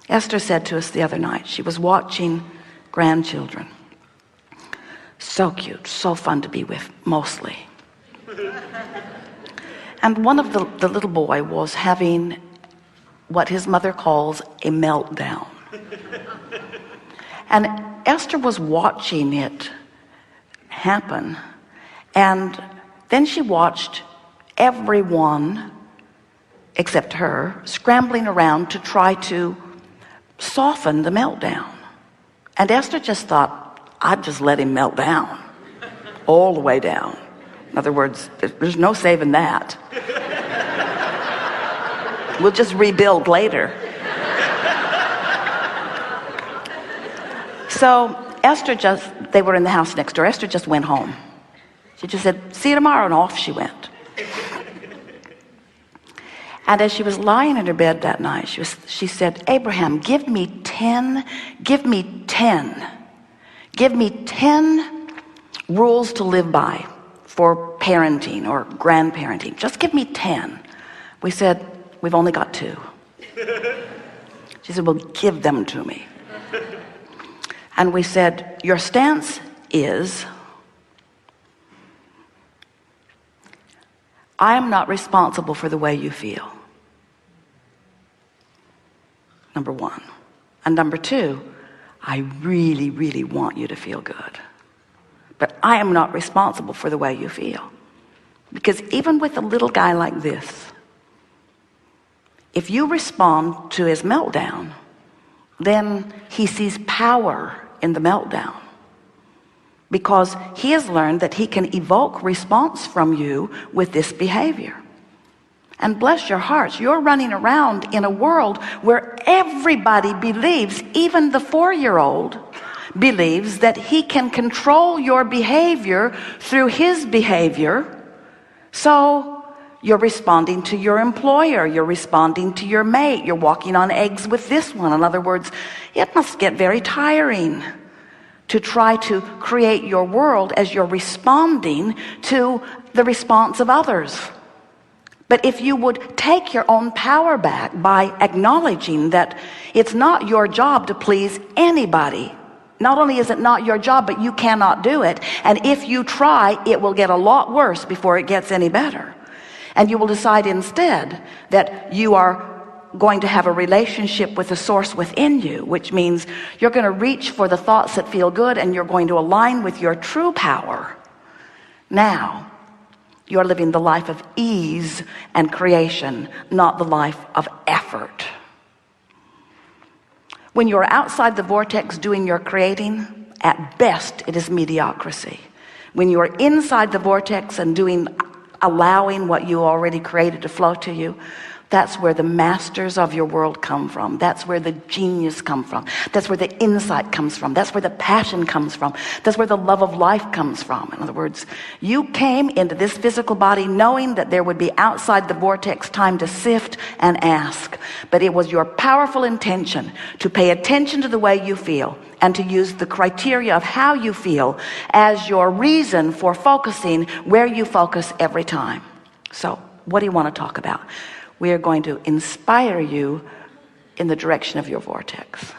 Esther said to us the other night, she was watching grandchildren. So cute, so fun to be with, mostly. And one of the little boy was having what his mother calls a meltdown. And Esther was watching it happen. And then she watched everyone, except her, scrambling around to try to soften the meltdown. And Esther just thought, I'd just let him melt down, all the way down. In other words, there's no saving that. We'll just rebuild later. So they were in the house next door. Esther just went home. She just said, see you tomorrow, and off she went. And as she was lying in her bed that night, she said, Abraham, give me 10 rules to live by for parenting or grandparenting. Just give me 10. We said, we've only got 2. She said, well, give them to me. And we said, your stance is, I am not responsible for the way you feel. Number 1. And number 2, I really, really want you to feel good. But I am not responsible for the way you feel. Because even with a little guy like this, if you respond to his meltdown, then he sees power in the meltdown. Because he has learned that he can evoke response from you with this behavior. And bless your hearts, you're running around in a world where everybody believes, even the 4-year-old believes, that he can control your behavior through his behavior. So you're responding to your employer, you're responding to your mate, you're walking on eggs with this one. In other words, it must get very tiring to try to create your world as you're responding to the response of others. But if you would take your own power back by acknowledging that it's not your job to please anybody. Not only is it not your job, but you cannot do it. And if you try, it will get a lot worse before it gets any better. And you will decide instead that you are going to have a relationship with the source within you, which means you're going to reach for the thoughts that feel good, and you're going to align with your true power. Now, you're living the life of ease and creation, not the life of effort. When you're outside the vortex doing your creating, at best it is mediocrity. When you're inside the vortex and allowing what you already created to flow to you, that's where the masters of your world come from. That's where the genius comes from. That's where the insight comes from. That's where the passion comes from. That's where the love of life comes from. In other words, you came into this physical body knowing that there would be outside the vortex time to sift and ask. But it was your powerful intention to pay attention to the way you feel and to use the criteria of how you feel as your reason for focusing where you focus every time. So, what do you want to talk about? We are going to inspire you in the direction of your vortex.